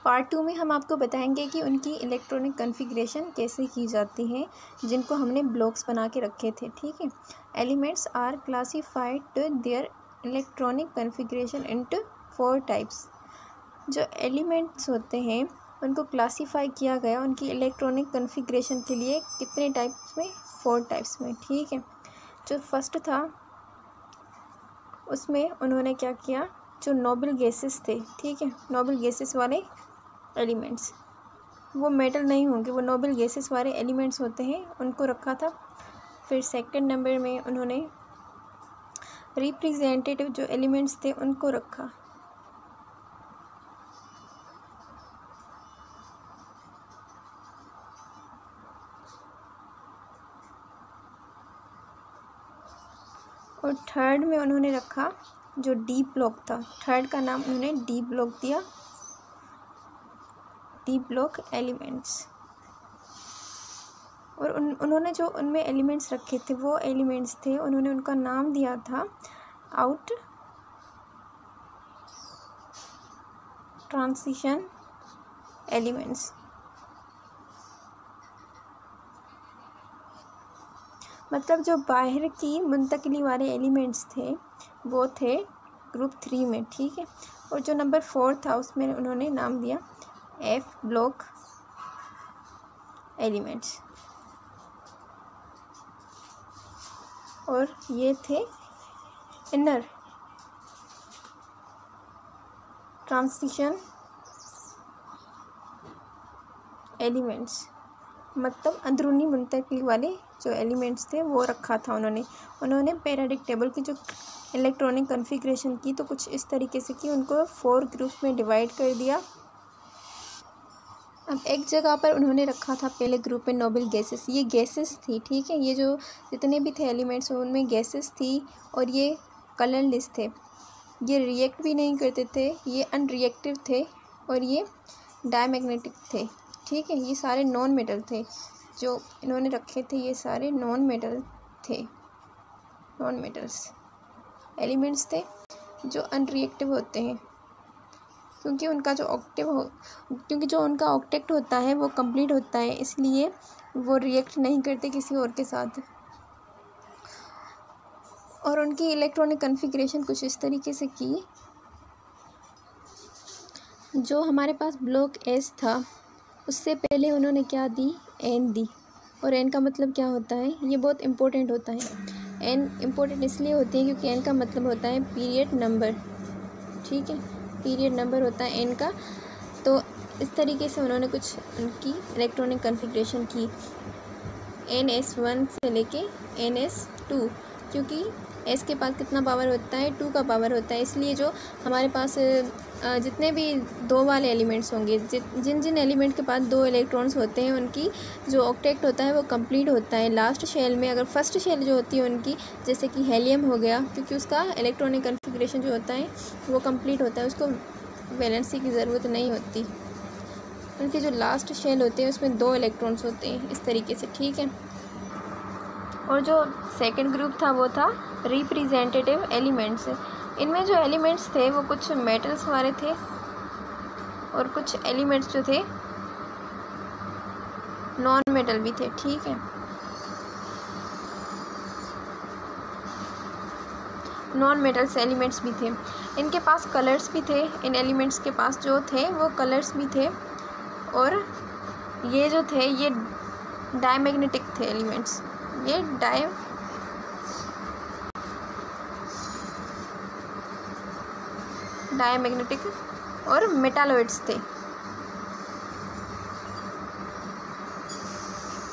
Part 2 में हम आपको बताएंगे कि उनकी इलेक्ट्रॉनिक कॉन्फ़िगरेशन कैसे की जाती है, जिनको हमने ब्लॉक्स बना के रखे थे। ठीक है, elements are classified their electronic configuration into 4 types. जो एलिमेंट्स होते हैं उनको क्लासीफाई किया गया उनकी इलेक्ट्रॉनिक कॉन्फ़िगरेशन के लिए कितने टाइप्स में, 4 टाइप्स में। ठीक है, जो फर्स्ट था उसमें उन्होंने क्या किया, जो नोबल गैसेस थे, ठीक है, नोबल गैसेस वाले एलिमेंट्स, वो मेटल नहीं होंगे, वो नोबल गैसेस वाले एलिमेंट्स होते हैं, उनको रखा था। फिर सेकंड नंबर में उन्होंने रिप्रेजेंटेटिव जो एलिमेंट्स थे उनको रखा। और थर्ड में उन्होंने रखा जो डी ब्लॉक था, थर्ड का नाम उन्होंने डी ब्लॉक दिया, डी ब्लॉक एलिमेंट्स। और उन्होंने जो उनमें एलिमेंट्स रखे थे वो एलिमेंट्स थे, उन्होंने उनका नाम दिया था आउट ट्रांजिशन एलिमेंट्स। मतलब जो बाहर की मुंतकिली वाले एलिमेंट्स थे वो थे ग्रुप 3 में। ठीक है, और जो नंबर 4 था उसमें उन्होंने नाम दिया एफ ब्लॉक एलिमेंट्स। और ये थे इनर ट्रांजिशन एलिमेंट्स, मतलब अंदरूनी मुंतकिल वाले जो एलिमेंट्स थे वो रखा था उन्होंने पीरियोडिक टेबल की जो इलेक्ट्रॉनिक कॉन्फ़िगरेशन की तो कुछ इस तरीके से की, उनको 4 ग्रुप में डिवाइड कर दिया। अब एक जगह पर उन्होंने रखा था पहले ग्रुप में नोबल गैसेस, ये गैसेस थी। ठीक है, ये जो जितने भी थे एलिमेंट्स उनमें गैसेस थी और ये कलरलेस थे, ये रिएक्ट भी नहीं करते थे, ये अनरिएक्टिव थे और ये डायमैग्नेटिक थे। ठीक है, ये सारे नॉन मेटल थे जो इन्होंने रखे थे, ये सारे नॉन मेटल थे, नॉन मेटल्स एलिमेंट्स थे जो अनरिएक्टिव होते हैं, क्योंकि जो उनका ऑक्टेट होता है वो कंप्लीट होता है, इसलिए वो रिएक्ट नहीं करते किसी और के साथ। और उनकी इलेक्ट्रॉनिक कॉन्फ़िगरेशन कुछ इस तरीके से की, जो हमारे पास ब्लॉक एस था उससे पहले उन्होंने क्या दी, एन दी। और एन का मतलब क्या होता है, ये बहुत इम्पोर्टेंट होता है। एन इम्पोर्टेंट इसलिए होती है क्योंकि एन का मतलब होता है पीरियड नंबर। ठीक है, पीरियड नंबर होता है एन का। तो इस तरीके से उन्होंने कुछ उनकी इलेक्ट्रॉनिक कॉन्फ़िगरेशन की, NS1 से लेके NS2, क्योंकि एस के पास कितना पावर होता है, 2 का पावर होता है, इसलिए जो हमारे पास जितने भी 2 वाले एलिमेंट्स होंगे, जिन एलिमेंट के पास 2 इलेक्ट्रॉन्स होते हैं उनकी जो ऑक्टेट होता है वो कंप्लीट होता है लास्ट शेल में। अगर फर्स्ट शेल जो होती है उनकी, जैसे कि हेलियम हो गया, क्योंकि उसका इलेक्ट्रॉनिक कॉन्फ़िगरेशन जो होता है वो कंप्लीट होता है, उसको वैलेंसी की ज़रूरत नहीं होती। उनकी जो लास्ट शेल होते हैं उसमें 2 इलेक्ट्रॉन्स होते हैं इस तरीके से। ठीक है, और जो सेकंड ग्रुप था वो था रिप्रेजेंटेटिव एलिमेंट्स। इनमें जो एलिमेंट्स थे वो कुछ मेटल्स वाले थे और कुछ एलिमेंट्स जो थे नॉन मेटल भी थे। ठीक है, नॉन मेटल्स एलिमेंट्स भी थे। इनके पास कलर्स भी थे, इन एलिमेंट्स के पास जो थे वो कलर्स भी थे, और ये जो थे ये डायमैग्नेटिक थे एलिमेंट्स, ये डायमैग्नेटिक और मेटालॉइड्स थे।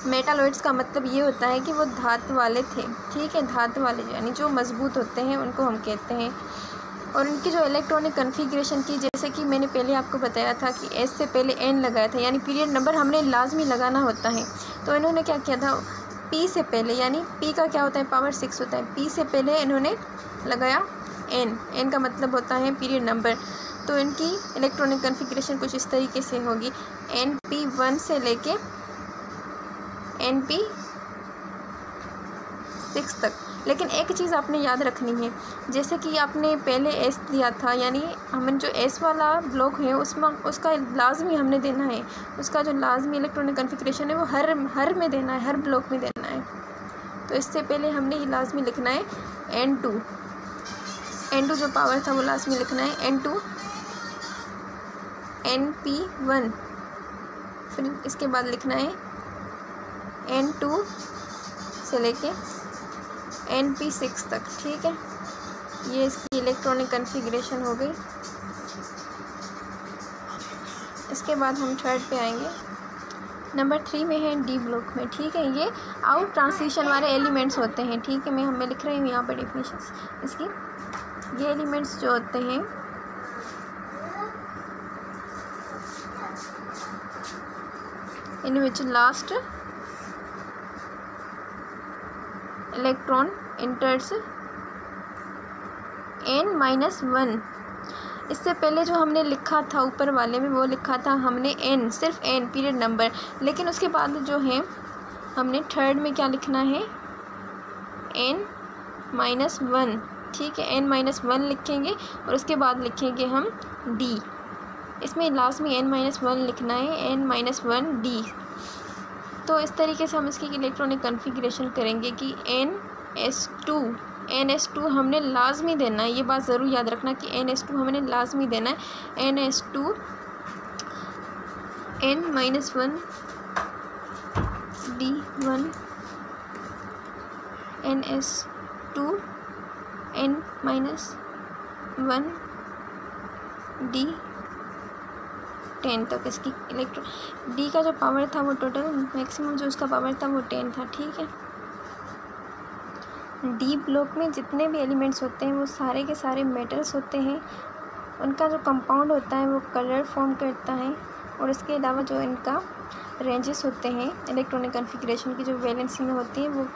मेटालॉइड्स का मतलब ये होता है कि वो धातु वाले थे। ठीक है, धातु वाले यानी जो मजबूत होते हैं उनको हम कहते हैं। और उनकी जो इलेक्ट्रॉनिक कॉन्फ़िगरेशन की, जैसे कि मैंने पहले आपको बताया था कि एस से पहले एन लगाया था, यानी पीरियड नंबर हमने लाजमी लगाना होता है। तो इन्होंने क्या किया था, पी से पहले, यानी पी का क्या होता है, पावर 6 होता है, पी से पहले इन्होंने लगाया एन का मतलब होता है पीरियड नंबर। तो इनकी इलेक्ट्रॉनिक कॉन्फ़िगरेशन कुछ इस तरीके से होगी, NP1 से लेके NP6 तक। लेकिन एक चीज़ आपने याद रखनी है, जैसे कि आपने पहले एस दिया था, यानी हमें जो एस वाला ब्लॉक है उसमें उसका लाजमी हमने देना है, उसका जो लाजमी इलेक्ट्रॉनिक कॉन्फ़िगरेशन है वो हर में देना है, हर ब्लॉक में देना है। तो इससे पहले हमने ये लाजमी लिखना है N2 जो पावर था वो लाजमी लिखना है N2 NP1, फिर इसके बाद लिखना है N2 से लेके NP6 तक। ठीक है, ये इसकी इलेक्ट्रॉनिक कॉन्फ़िगरेशन हो गई। इसके बाद हम थर्ड पे आएंगे। नंबर 3 में है डी ब्लॉक में। ठीक है, ये आउट ट्रांजिशन वाले एलिमेंट्स होते हैं। ठीक है, मैं लिख रही हूँ यहाँ पर डेफिनेशंस इसकी। ये एलिमेंट्स जो होते हैं इन विच लास्ट इलेक्ट्रॉन इंटर्स n-1। इससे पहले जो हमने लिखा था ऊपर वाले में वो लिखा था हमने n, सिर्फ n पीरियड नंबर, लेकिन उसके बाद जो है हमने थर्ड में क्या लिखना है n-1। ठीक है, n-1 लिखेंगे और उसके बाद लिखेंगे हम d। इसमें लाजमी n-1 लिखना है, n-1 d। तो इस तरीके से हम इसकी इलेक्ट्रॉनिक कॉन्फ़िगरेशन करेंगे कि NS2 हमने लाजमी देना है। ये बात ज़रूर याद रखना कि NS2 हमने लाजमी देना है। NS2 n-1 D1 NS2 n-1 D10 तक इसकी डी का जो पावर था वो टोटल मैक्सिमम जो उसका पावर था वो 10 था। ठीक है, डी ब्लॉक में जितने भी एलिमेंट्स होते हैं वो सारे के सारे मेटल्स होते हैं। उनका जो कंपाउंड होता है वो कलर फॉर्म करता है, और इसके अलावा जो इनका रेंजेस होते हैं इलेक्ट्रॉनिक कॉन्फ़िगरेशन की जो वैलेंसी में होती है वो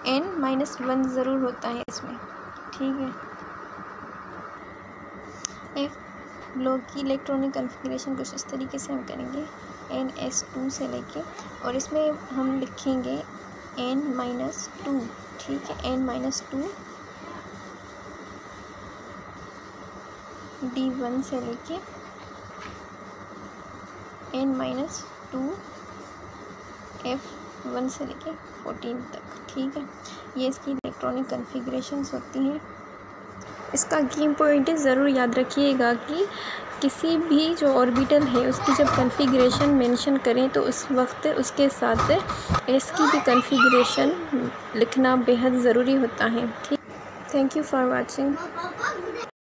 n-1 ज़रूर होता है इसमें। ठीक है, एफ ब्लॉक की इलेक्ट्रॉनिक कॉन्फ़िगरेशन कुछ इस तरीके से हम करेंगे NS2 से लेके, और इसमें हम लिखेंगे n-2। ठीक है, n-2 D1 से लेके n-2 F1 से लेके 14 तक। ठीक है, ये इसकी इलेक्ट्रॉनिक कॉन्फ़िगरेशंस होती हैं। इसका की पॉइंट ज़रूर याद रखिएगा कि किसी भी जो ऑर्बिटल है उसकी जब कॉन्फ़िगरेशन मेंशन करें तो उस वक्त उसके साथ इसकी भी कॉन्फ़िगरेशन लिखना बेहद ज़रूरी होता है। ठीक, थैंक यू फॉर वाचिंग।